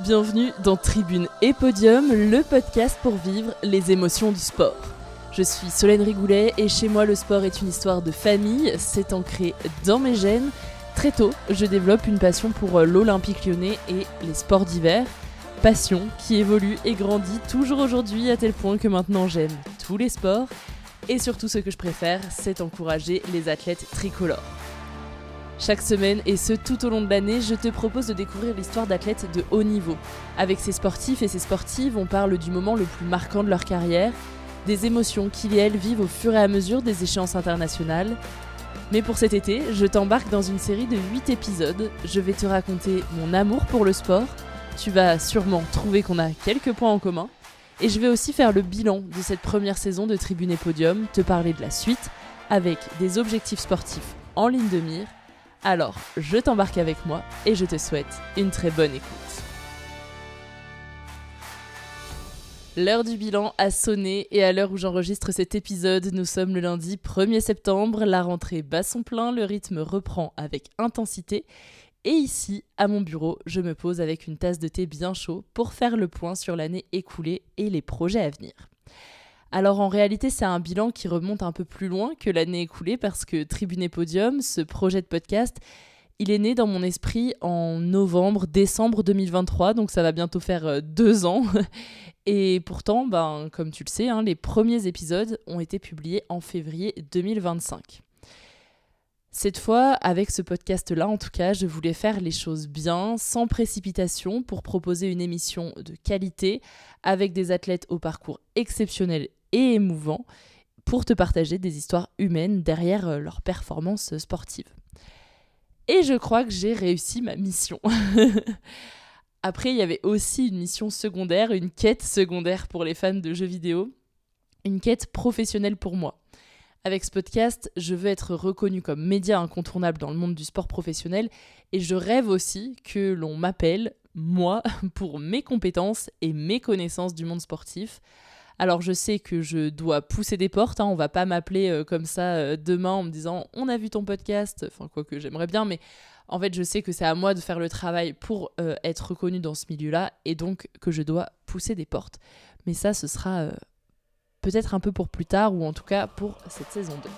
Bienvenue dans Tribune et Podium, le podcast pour vivre les émotions du sport. Je suis Solène Rigoulet et chez moi le sport est une histoire de famille, c'est ancré dans mes gènes. Très tôt, je développe une passion pour l'Olympique Lyonnais et les sports d'hiver. Passion qui évolue et grandit toujours aujourd'hui à tel point que maintenant j'aime tous les sports. Et surtout ce que je préfère, c'est encourager les athlètes tricolores. Chaque semaine, et ce tout au long de l'année, je te propose de découvrir l'histoire d'athlètes de haut niveau. Avec ces sportifs et ces sportives, on parle du moment le plus marquant de leur carrière, des émotions qu'ils et elles vivent au fur et à mesure des échéances internationales. Mais pour cet été, je t'embarque dans une série de 8 épisodes. Je vais te raconter mon amour pour le sport. Tu vas sûrement trouver qu'on a quelques points en commun. Et je vais aussi faire le bilan de cette première saison de Tribune et Podium, te parler de la suite, avec des objectifs sportifs en ligne de mire. Alors, je t'embarque avec moi et je te souhaite une très bonne écoute. L'heure du bilan a sonné et à l'heure où j'enregistre cet épisode, nous sommes le lundi 1er septembre, la rentrée bat son plein, le rythme reprend avec intensité. Et ici, à mon bureau, je me pose avec une tasse de thé bien chaud pour faire le point sur l'année écoulée et les projets à venir. Alors en réalité, c'est un bilan qui remonte un peu plus loin que l'année écoulée parce que Tribune et Podium, ce projet de podcast, il est né dans mon esprit en décembre 2023, donc ça va bientôt faire 2 ans. Et pourtant, comme tu le sais, les premiers épisodes ont été publiés en février 2025. Cette fois, avec ce podcast-là, en tout cas, je voulais faire les choses bien, sans précipitation, pour proposer une émission de qualité, avec des athlètes au parcours exceptionnel et émouvant, pour te partager des histoires humaines derrière leurs performances sportives. Et je crois que j'ai réussi ma mission. Après, il y avait aussi une mission secondaire, une quête secondaire pour les fans de jeux vidéo, une quête professionnelle pour moi. Avec ce podcast, je veux être reconnue comme média incontournable dans le monde du sport professionnel et je rêve aussi que l'on m'appelle, moi, pour mes compétences et mes connaissances du monde sportif. Alors je sais que je dois pousser des portes, on va pas m'appeler comme ça demain en me disant « on a vu ton podcast », enfin quoique j'aimerais bien, mais en fait je sais que c'est à moi de faire le travail pour être reconnue dans ce milieu-là et donc que je dois pousser des portes. Mais ça, ce sera peut-être un peu pour plus tard ou en tout cas pour cette saison 2.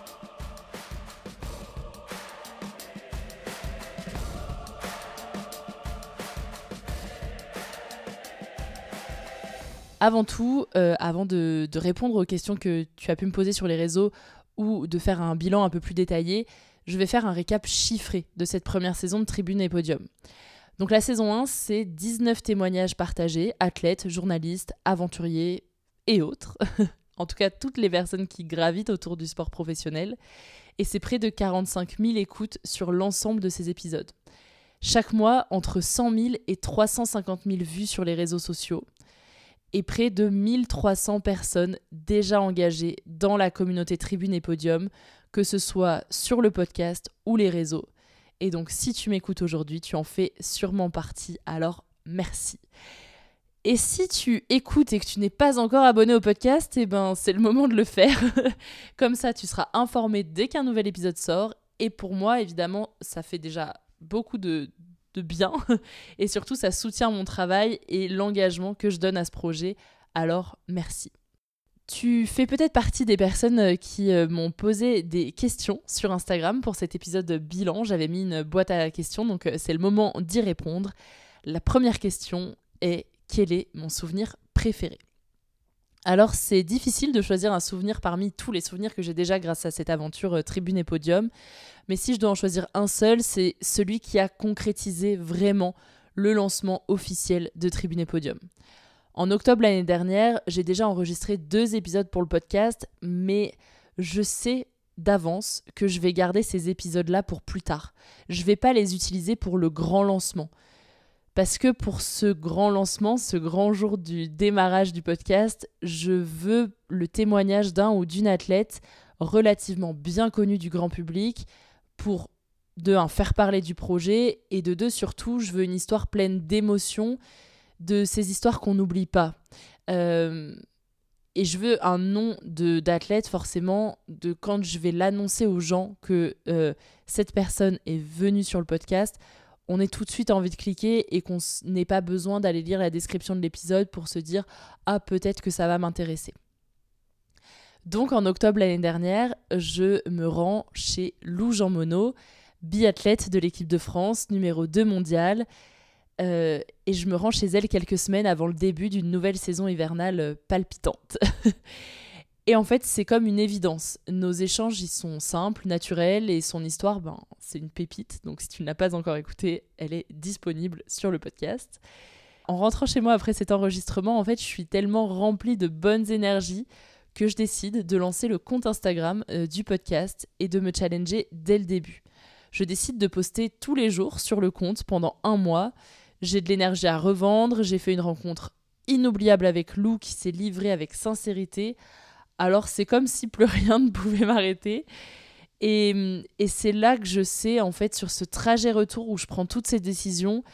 Avant tout, avant de répondre aux questions que tu as pu me poser sur les réseaux ou de faire un bilan un peu plus détaillé, je vais faire un récap chiffré de cette première saison de Tribune et Podium. Donc la saison 1, c'est 19 témoignages partagés, athlètes, journalistes, aventuriers et autres. En tout cas, toutes les personnes qui gravitent autour du sport professionnel. Et c'est près de 45 000 écoutes sur l'ensemble de ces épisodes. Chaque mois, entre 100 000 et 350 000 vues sur les réseaux sociaux. Et près de 1300 personnes déjà engagées dans la communauté Tribune et Podium, que ce soit sur le podcast ou les réseaux. Et donc, si tu m'écoutes aujourd'hui, tu en fais sûrement partie, alors merci. Et si tu écoutes et que tu n'es pas encore abonné au podcast, c'est le moment de le faire. Comme ça, tu seras informé dès qu'un nouvel épisode sort. Et pour moi, évidemment, ça fait déjà beaucoup de bien. Et surtout, ça soutient mon travail et l'engagement que je donne à ce projet. Alors, merci. Tu fais peut-être partie des personnes qui m'ont posé des questions sur Instagram pour cet épisode bilan. J'avais mis une boîte à questions, donc c'est le moment d'y répondre. La première question est: quel est mon souvenir préféré ? Alors, c'est difficile de choisir un souvenir parmi tous les souvenirs que j'ai déjà grâce à cette aventure Tribune et Podium. Mais si je dois en choisir un seul, c'est celui qui a concrétisé vraiment le lancement officiel de Tribune et Podium. En octobre l'année dernière, j'ai déjà enregistré 2 épisodes pour le podcast, mais je sais d'avance que je vais garder ces épisodes-là pour plus tard. Je ne vais pas les utiliser pour le grand lancement. Parce que pour ce grand lancement, ce grand jour du démarrage du podcast, je veux le témoignage d'un ou d'une athlète relativement bien connue du grand public pour, de un, faire parler du projet et de deux, surtout, je veux une histoire pleine d'émotions, de ces histoires qu'on n'oublie pas. Et je veux un nom d'athlète, forcément, de quand je vais l'annoncer aux gens que cette personne est venue sur le podcast, on ait tout de suite envie de cliquer et qu'on n'ait pas besoin d'aller lire la description de l'épisode pour se dire « Ah, peut-être que ça va m'intéresser ». Donc en octobre l'année dernière, je me rends chez Lou Jean Monod, biathlète de l'équipe de France, numéro 2 mondiale, et je me rends chez elle quelques semaines avant le début d'une nouvelle saison hivernale palpitante. Et en fait, c'est comme une évidence. Nos échanges, ils sont simples, naturels, et son histoire, c'est une pépite. Donc si tu ne l'as pas encore écoutée, elle est disponible sur le podcast. En rentrant chez moi après cet enregistrement, en fait, je suis tellement remplie de bonnes énergies que je décide de lancer le compte Instagram du podcast et de me challenger dès le début. Je décide de poster tous les jours sur le compte pendant 1 mois. J'ai de l'énergie à revendre, j'ai fait une rencontre inoubliable avec Lou qui s'est livrée avec sincérité. Alors c'est comme si plus rien ne pouvait m'arrêter. Et c'est là que je sais, en fait, sur ce trajet retour où je prends toutes ces décisions,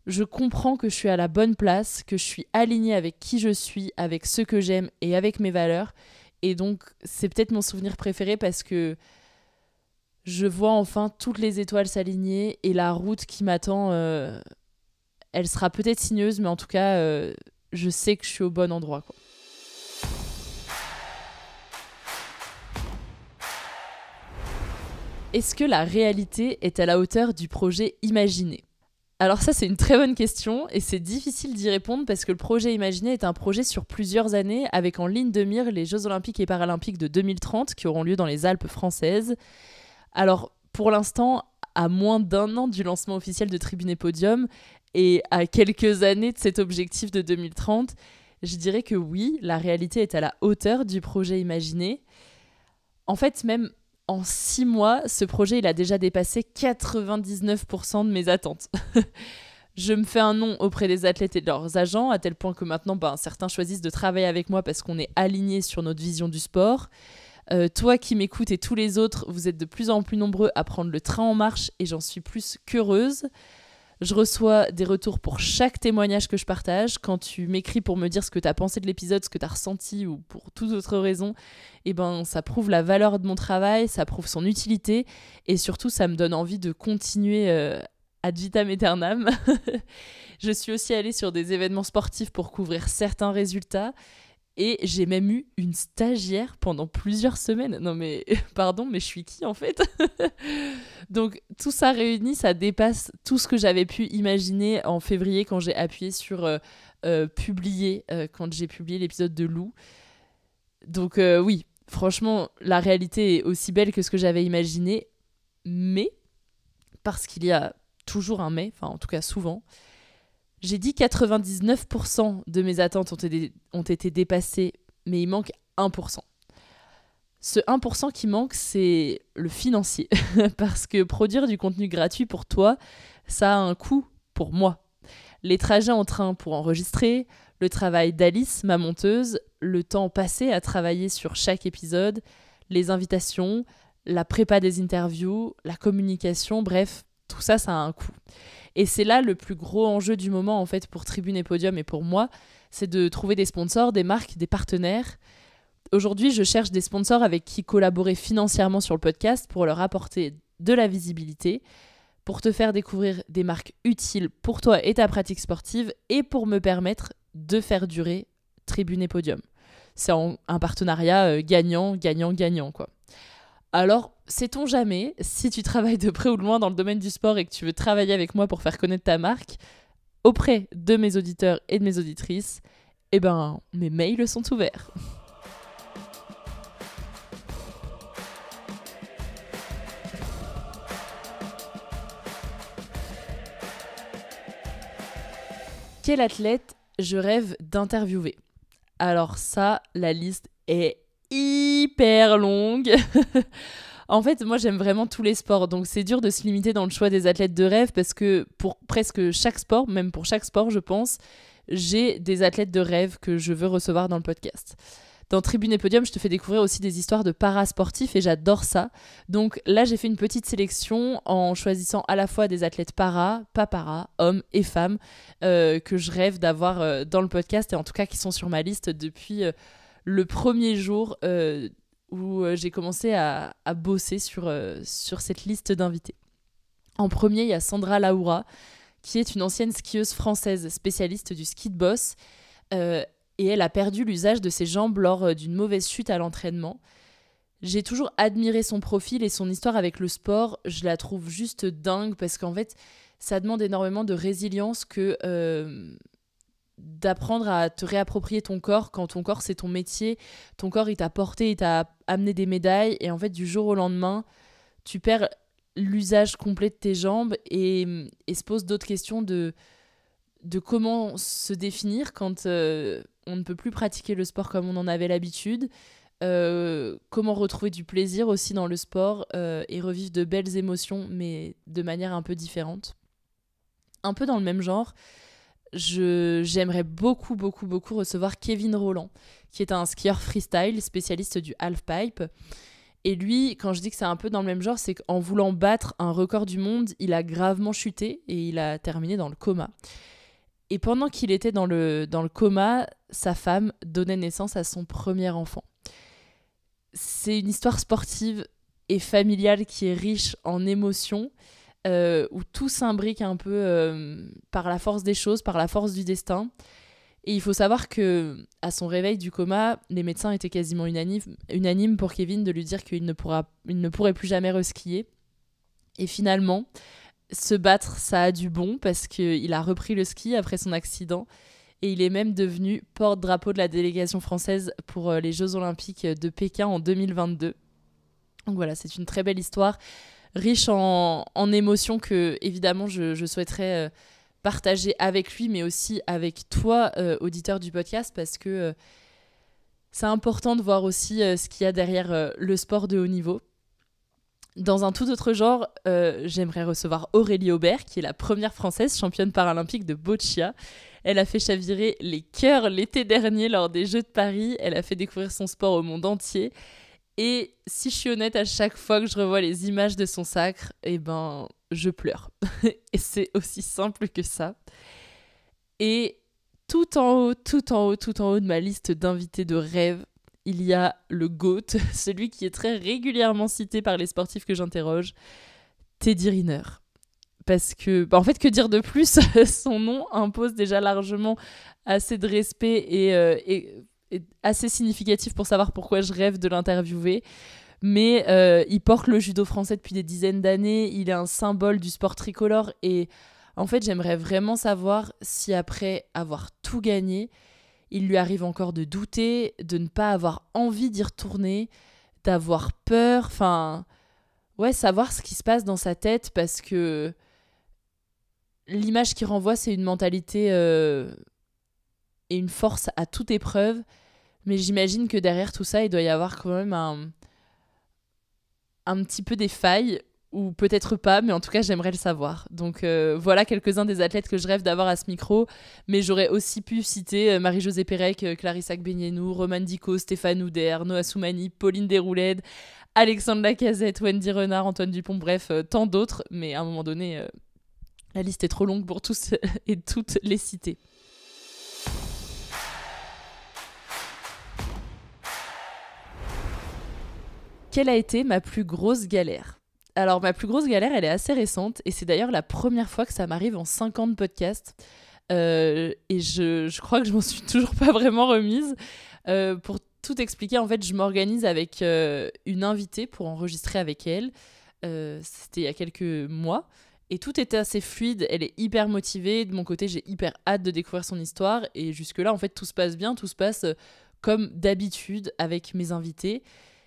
je comprends que je suis à la bonne place, que je suis alignée avec qui je suis, avec ce que j'aime et avec mes valeurs. Et donc c'est peut-être mon souvenir préféré parce que je vois enfin toutes les étoiles s'aligner et la route qui m'attend, elle sera peut-être sinueuse, mais en tout cas, je sais que je suis au bon endroit, quoi. Est-ce que la réalité est à la hauteur du projet imaginé ? Alors ça, c'est une très bonne question et c'est difficile d'y répondre parce que le projet imaginé est un projet sur plusieurs années avec en ligne de mire les Jeux Olympiques et Paralympiques de 2030 qui auront lieu dans les Alpes françaises. Alors, pour l'instant, à moins d'1 an du lancement officiel de Tribune et Podium et à quelques années de cet objectif de 2030, je dirais que oui, la réalité est à la hauteur du projet imaginé. En fait, même en 6 mois, ce projet il a déjà dépassé 99% de mes attentes. Je me fais un nom auprès des athlètes et de leurs agents, à tel point que maintenant, certains choisissent de travailler avec moi parce qu'on est alignés sur notre vision du sport. Toi qui m'écoutes et tous les autres, vous êtes de plus en plus nombreux à prendre le train en marche et j'en suis plus qu'heureuse. Je reçois des retours pour chaque témoignage que je partage. Quand tu m'écris pour me dire ce que tu as pensé de l'épisode, ce que tu as ressenti ou pour toute autre raison, ça prouve la valeur de mon travail, ça prouve son utilité et surtout ça me donne envie de continuer ad vitam aeternam. Je suis aussi allée sur des événements sportifs pour couvrir certains résultats. Et j'ai même eu une stagiaire pendant plusieurs semaines. Non mais, pardon, mais je suis qui en fait ? Donc tout ça réuni, ça dépasse tout ce que j'avais pu imaginer en février quand j'ai appuyé sur publier, quand j'ai publié l'épisode de Lou. Donc oui, franchement, la réalité est aussi belle que ce que j'avais imaginé. Mais, parce qu'il y a toujours un mais, enfin en tout cas souvent, j'ai dit 99% de mes attentes ont été dépassées, mais il manque 1%. Ce 1% qui manque, c'est le financier. Parce que produire du contenu gratuit pour toi, ça a un coût pour moi. Les trajets en train pour enregistrer, le travail d'Alice, ma monteuse, le temps passé à travailler sur chaque épisode, les invitations, la prépa des interviews, la communication, bref, tout ça, ça a un coût. Et c'est là le plus gros enjeu du moment en fait pour Tribune et Podium et pour moi, c'est de trouver des sponsors, des marques, des partenaires. Aujourd'hui, je cherche des sponsors avec qui collaborer financièrement sur le podcast pour leur apporter de la visibilité, pour te faire découvrir des marques utiles pour toi et ta pratique sportive et pour me permettre de faire durer Tribune et Podium. C'est un partenariat gagnant, quoi. Alors, sait-on jamais, si tu travailles de près ou de loin dans le domaine du sport et que tu veux travailler avec moi pour faire connaître ta marque, auprès de mes auditeurs et de mes auditrices, mes mails sont ouverts. Quel athlète je rêve d'interviewer ? Alors ça, la liste est hyper longue. En fait, moi, j'aime vraiment tous les sports. Donc, c'est dur de se limiter dans le choix des athlètes de rêve parce que pour presque chaque sport, même pour chaque sport, je pense, j'ai des athlètes de rêve que je veux recevoir dans le podcast. Dans Tribune et Podium, je te fais découvrir aussi des histoires de parasportifs et j'adore ça. Donc là, j'ai fait une petite sélection en choisissant à la fois des athlètes pas para, hommes et femmes, que je rêve d'avoir dans le podcast et en tout cas qui sont sur ma liste depuis le premier jour où j'ai commencé à bosser sur cette liste d'invités. En premier, il y a Sandra Laoura, qui est une ancienne skieuse française spécialiste du ski de boss. Et elle a perdu l'usage de ses jambes lors d'une mauvaise chute à l'entraînement. J'ai toujours admiré son profil et son histoire avec le sport. Je la trouve juste dingue parce qu'en fait, ça demande énormément de résilience que d'apprendre à te réapproprier ton corps quand ton corps, c'est ton métier. Ton corps, il t'a porté, il t'a amené des médailles. Et en fait, du jour au lendemain, tu perds l'usage complet de tes jambes et se pose d'autres questions de comment se définir quand on ne peut plus pratiquer le sport comme on en avait l'habitude. Comment retrouver du plaisir aussi dans le sport et revivre de belles émotions, mais de manière un peu différente. Un peu dans le même genre, j'aimerais beaucoup recevoir Kevin Rolland, qui est un skieur freestyle, spécialiste du halfpipe. Et lui, quand je dis que c'est un peu dans le même genre, c'est qu'en voulant battre un record du monde, il a gravement chuté et il a terminé dans le coma. Et pendant qu'il était dans le coma, sa femme donnait naissance à son premier enfant. C'est une histoire sportive et familiale qui est riche en émotions, où tout s'imbrique un peu par la force des choses, par la force du destin. Et il faut savoir que à son réveil du coma, les médecins étaient quasiment unanimes pour Kevin de lui dire qu'il ne pourrait plus jamais reskier. Et finalement, se battre, ça a du bon parce qu'il a repris le ski après son accident. Et il est même devenu porte-drapeau de la délégation française pour les Jeux Olympiques de Pékin en 2022. Donc voilà, c'est une très belle histoire, riche en émotions que, évidemment, je souhaiterais partager avec lui, mais aussi avec toi, auditeur du podcast, parce que c'est important de voir aussi ce qu'il y a derrière le sport de haut niveau. Dans un tout autre genre, j'aimerais recevoir Aurélie Aubert, qui est la première française championne paralympique de boccia. Elle a fait chavirer les cœurs l'été dernier lors des Jeux de Paris. Elle a fait découvrir son sport au monde entier. Et si je suis honnête, à chaque fois que je revois les images de son sacre, eh ben, je pleure. Et c'est aussi simple que ça. Et tout en haut de ma liste d'invités de rêve, il y a le GOAT, celui qui est très régulièrement cité par les sportifs que j'interroge, Teddy Riner. Parce que, en fait, que dire de plus? Son nom impose déjà largement assez de respect et assez significatif pour savoir pourquoi je rêve de l'interviewer. Mais il porte le judo français depuis des dizaines d'années, il est un symbole du sport tricolore et en fait, j'aimerais vraiment savoir si après avoir tout gagné, il lui arrive encore de douter, de ne pas avoir envie d'y retourner, d'avoir peur, enfin... Ouais, savoir ce qui se passe dans sa tête parce que l'image qu'il renvoie, c'est une mentalité et une force à toute épreuve. Mais j'imagine que derrière tout ça, il doit y avoir quand même un petit peu des failles, ou peut-être pas, mais en tout cas, j'aimerais le savoir. Donc voilà quelques-uns des athlètes que je rêve d'avoir à ce micro. Mais j'aurais aussi pu citer Marie-Josée Pérec, Clarissa Agbenienou, Romane Dico, Stéphane Houder, Noah Soumani, Pauline Desroulèdes, Alexandre Lacazette, Wendy Renard, Antoine Dupont, bref, tant d'autres. Mais à un moment donné, la liste est trop longue pour tous et toutes les citer. Quelle a été ma plus grosse galère ? Alors, ma plus grosse galère, elle est assez récente, et c'est d'ailleurs la première fois que ça m'arrive en 5 ans de podcast. Et je crois que je m'en suis toujours pas vraiment remise. Pour tout expliquer, en fait, je m'organise avec une invitée pour enregistrer avec elle. C'était il y a quelques mois. Et tout était assez fluide, elle est hyper motivée. De mon côté, j'ai hyper hâte de découvrir son histoire. Et jusque-là, en fait, tout se passe bien, tout se passe comme d'habitude avec mes invités.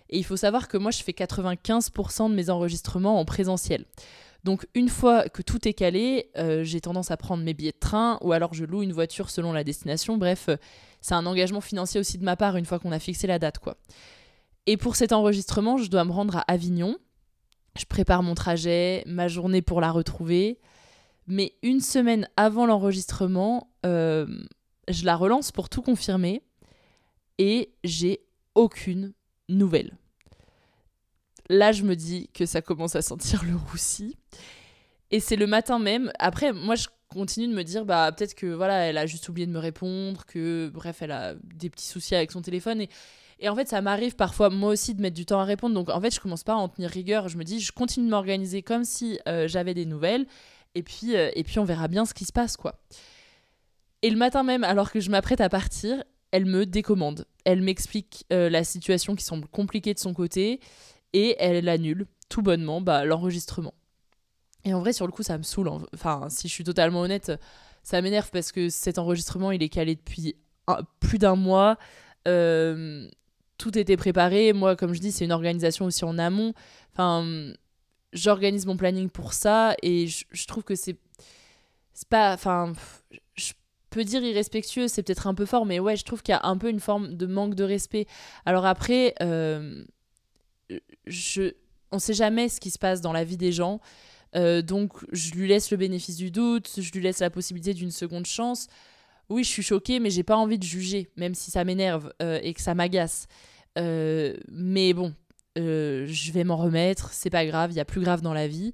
Et il faut savoir que moi, je fais 95% de mes enregistrements en présentiel. Donc, une fois que tout est calé, j'ai tendance à prendre mes billets de train ou alors je loue une voiture selon la destination. Bref, c'est un engagement financier aussi de ma part une fois qu'on a fixé la date, quoi. Et pour cet enregistrement, je dois me rendre à Avignon. Je prépare mon trajet, ma journée pour la retrouver. Mais une semaine avant l'enregistrement, je la relance pour tout confirmer. Et j'ai aucune nouvelle. Là, je me dis que ça commence à sentir le roussi. Et c'est le matin même. Après, moi, je continue de me dire, peut-être que voilà, elle a juste oublié de me répondre, que bref, elle a des petits soucis avec son téléphone. Et en fait, ça m'arrive parfois, moi aussi, de mettre du temps à répondre. Donc, en fait, je commence pas à en tenir rigueur. Je me dis, je continue de m'organiser comme si j'avais des nouvelles. Et puis, on verra bien ce qui se passe, quoi. Et le matin même, alors que je m'apprête à partir, elle me décommande. Elle m'explique la situation qui semble compliquée de son côté. Et elle annule, tout bonnement, l'enregistrement. Et en vrai, sur le coup, ça me saoule. Enfin, si je suis totalement honnête, ça m'énerve parce que cet enregistrement, il est calé depuis plus d'un mois. Tout était préparé. Moi, comme je dis, c'est une organisation aussi en amont. Enfin, j'organise mon planning pour ça et je trouve que c'est pas... Enfin, je peux dire irrespectueux, c'est peut-être un peu fort, mais ouais, je trouve qu'il y a un peu une forme de manque de respect. Alors après, on sait jamais ce qui se passe dans la vie des gens. Donc, je lui laisse le bénéfice du doute, je lui laisse la possibilité d'une seconde chance. Oui, je suis choquée, mais j'ai pas envie de juger, même si ça m'énerve et que ça m'agace. Mais bon, je vais m'en remettre, c'est pas grave, il y a plus grave dans la vie.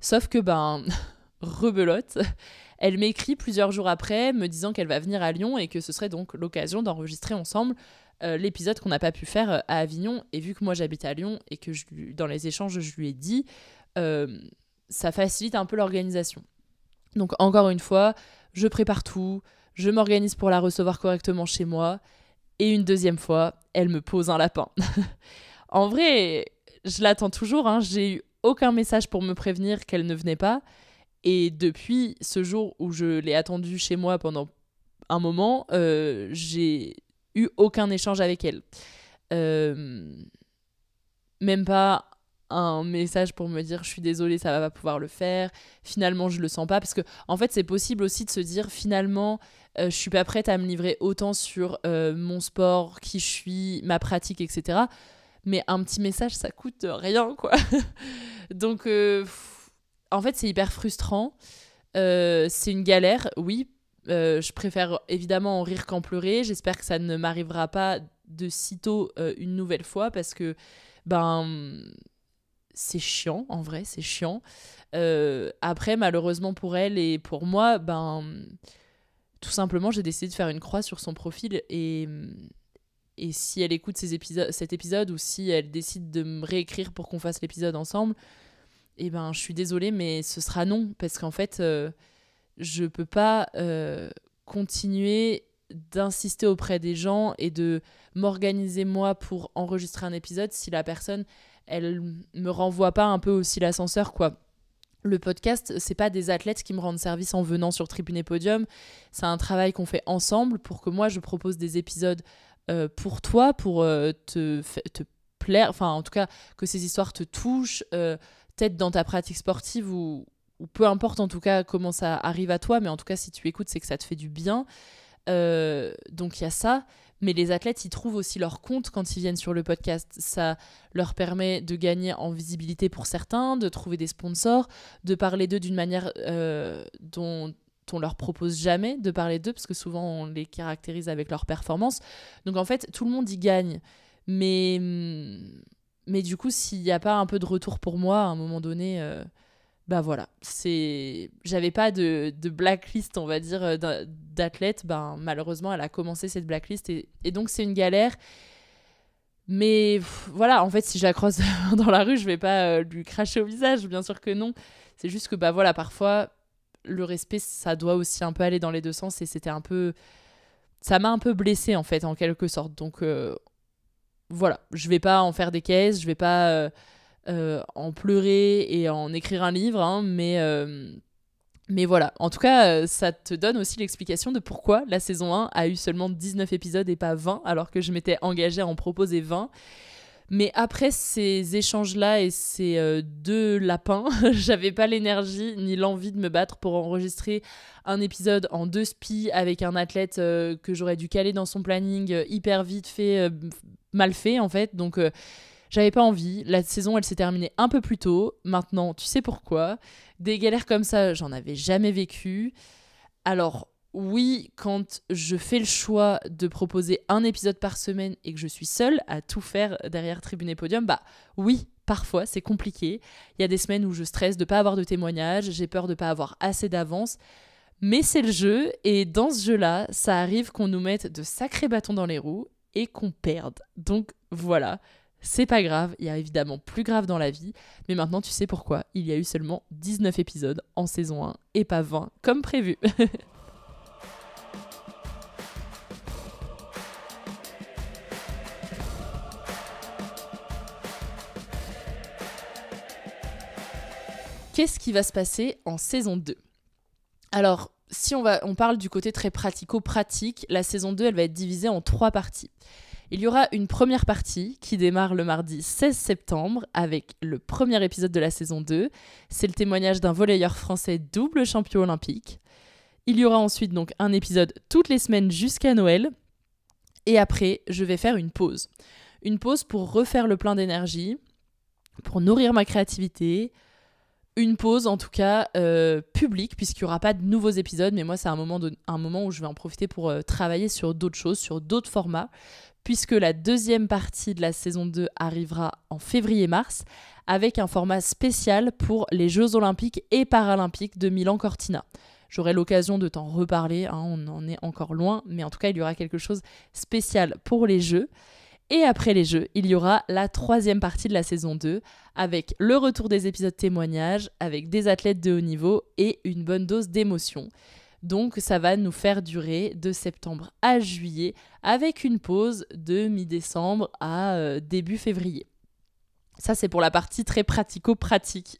Sauf que, rebelote, elle m'écrit plusieurs jours après, me disant qu'elle va venir à Lyon et que ce serait donc l'occasion d'enregistrer ensemble l'épisode qu'on n'a pas pu faire à Avignon. Et vu que moi j'habite à Lyon et que dans les échanges, je lui ai dit, ça facilite un peu l'organisation. Donc encore une fois, je prépare tout, je m'organise pour la recevoir correctement chez moi. Et une deuxième fois, elle me pose un lapin. En vrai, je l'attends toujours. J'ai eu aucun message pour me prévenir qu'elle ne venait pas. Et depuis ce jour où je l'ai attendue chez moi pendant un moment, j'ai eu aucun échange avec elle. Même pas un message pour me dire je suis désolée, ça va pas pouvoir le faire, finalement je le sens pas, parce que en fait c'est possible aussi de se dire finalement je suis pas prête à me livrer autant sur mon sport, qui je suis, ma pratique, etc. Mais un petit message ça coûte rien, quoi. Donc en fait c'est hyper frustrant, c'est une galère, oui. Je préfère évidemment en rire qu'en pleurer. J'espère que ça ne m'arrivera pas de sitôt une nouvelle fois, parce que c'est chiant, en vrai, c'est chiant. Après, malheureusement pour elle et pour moi, tout simplement, j'ai décidé de faire une croix sur son profil. Et si elle écoute cet épisode, ou si elle décide de me réécrire pour qu'on fasse l'épisode ensemble, je suis désolée, mais ce sera non. Parce qu'en fait, je peux pas continuer d'insister auprès des gens et de m'organiser moi pour enregistrer un épisode si la personne, elle me renvoie pas un peu aussi l'ascenseur, quoi. Le podcast, c'est pas des athlètes qui me rendent service en venant sur Tribune et Podium, c'est un travail qu'on fait ensemble pour que moi je propose des épisodes pour toi, pour te plaire, enfin en tout cas que ces histoires te touchent, peut-être dans ta pratique sportive ou peu importe en tout cas comment ça arrive à toi, mais en tout cas si tu écoutes, c'est que ça te fait du bien. Donc il y a ça, mais les athlètes, ils trouvent aussi leur compte quand ils viennent sur le podcast. Ça leur permet de gagner en visibilité pour certains, de trouver des sponsors, de parler d'eux d'une manière dont on leur propose jamais de parler d'eux, parce que souvent on les caractérise avec leur performance. Donc en fait, tout le monde y gagne. Mais du coup, s'il n'y a pas un peu de retour pour moi à un moment donné... voilà, j'avais pas de blacklist, on va dire, d'athlète. Malheureusement, elle a commencé cette blacklist et donc c'est une galère. Mais voilà, en fait, si je la croise dans la rue, je vais pas lui cracher au visage, bien sûr que non. C'est juste que voilà, parfois, le respect, ça doit aussi un peu aller dans les deux sens, et ça m'a un peu blessée, en fait, en quelque sorte. Donc voilà, je vais pas en faire des caisses, je vais pas... en pleurer et en écrire un livre, mais voilà. En tout cas, ça te donne aussi l'explication de pourquoi la saison 1 a eu seulement 19 épisodes et pas 20, alors que je m'étais engagée à en proposer 20. Mais après ces échanges-là et ces 2 lapins, j'avais pas l'énergie ni l'envie de me battre pour enregistrer un épisode en 2 spies avec un athlète que j'aurais dû caler dans son planning hyper vite fait, mal fait en fait. Donc... j'avais pas envie. La saison, elle s'est terminée un peu plus tôt. Maintenant, tu sais pourquoi. Des galères comme ça, j'en avais jamais vécu. Alors, oui, quand je fais le choix de proposer un épisode par semaine et que je suis seule à tout faire derrière Tribune et Podium, oui, parfois, c'est compliqué. Il y a des semaines où je stresse de pas avoir de témoignages, j'ai peur de pas avoir assez d'avance. Mais c'est le jeu, et dans ce jeu-là, ça arrive qu'on nous mette de sacrés bâtons dans les roues. et qu'on perde. Donc voilà, c'est pas grave, il y a évidemment plus grave dans la vie, mais maintenant tu sais pourquoi il y a eu seulement 19 épisodes en saison 1 et pas 20 comme prévu. Qu'est-ce qui va se passer en saison 2 ? Alors, si on parle du côté très pratico-pratique, la saison 2, elle va être divisée en 3 parties. Il y aura une première partie qui démarre le mardi 16 septembre avec le premier épisode de la saison 2. C'est le témoignage d'un volleyeur français double champion olympique. Il y aura ensuite donc un épisode toutes les semaines jusqu'à Noël. Et après, je vais faire une pause. Une pause pour refaire le plein d'énergie, pour nourrir ma créativité. Une pause en tout cas publique, puisqu'il n'y aura pas de nouveaux épisodes, mais moi c'est un moment où je vais en profiter pour travailler sur d'autres choses, sur d'autres formats, puisque la deuxième partie de la saison 2 arrivera en février-mars avec un format spécial pour les Jeux Olympiques et Paralympiques de Milan-Cortina. J'aurai l'occasion de t'en reparler, on en est encore loin, mais en tout cas il y aura quelque chose de spécial pour les Jeux. Et après les Jeux, il y aura la troisième partie de la saison 2 avec le retour des épisodes témoignages, avec des athlètes de haut niveau et une bonne dose d'émotion. Donc ça va nous faire durer de septembre à juillet avec une pause de mi-décembre à début février. Ça, c'est pour la partie très pratico-pratique.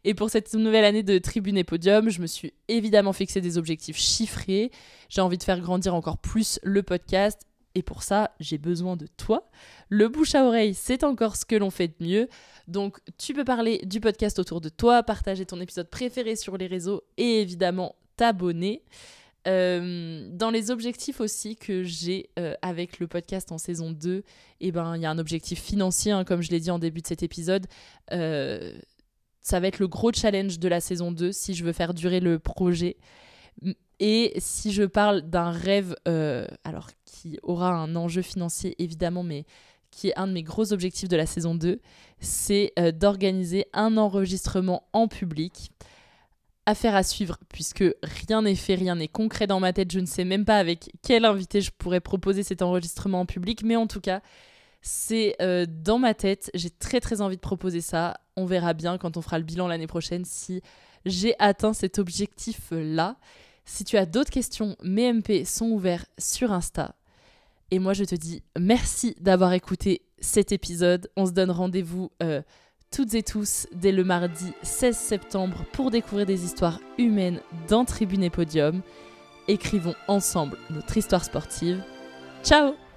Et pour cette nouvelle année de Tribune et Podium, je me suis évidemment fixé des objectifs chiffrés. J'ai envie de faire grandir encore plus le podcast. Et pour ça, j'ai besoin de toi. Le bouche à oreille, c'est encore ce que l'on fait de mieux. Donc, tu peux parler du podcast autour de toi, partager ton épisode préféré sur les réseaux et évidemment t'abonner. Dans les objectifs aussi que j'ai avec le podcast en saison 2, il y a un objectif financier, comme je l'ai dit en début de cet épisode. Ça va être le gros challenge de la saison 2 si je veux faire durer le projet. Et si je parle d'un rêve, qui aura un enjeu financier évidemment, mais qui est un de mes gros objectifs de la saison 2, c'est d'organiser un enregistrement en public. Affaire à suivre, puisque rien n'est fait, rien n'est concret dans ma tête. Je ne sais même pas avec quel invité je pourrais proposer cet enregistrement en public, mais en tout cas, c'est dans ma tête. J'ai très très envie de proposer ça. On verra bien quand on fera le bilan l'année prochaine si j'ai atteint cet objectif-là. Si tu as d'autres questions, mes MP sont ouverts sur Insta. Et moi, je te dis merci d'avoir écouté cet épisode. On se donne rendez-vous toutes et tous dès le mardi 16 septembre pour découvrir des histoires humaines dans Tribune et Podium. Écrivons ensemble notre histoire sportive. Ciao!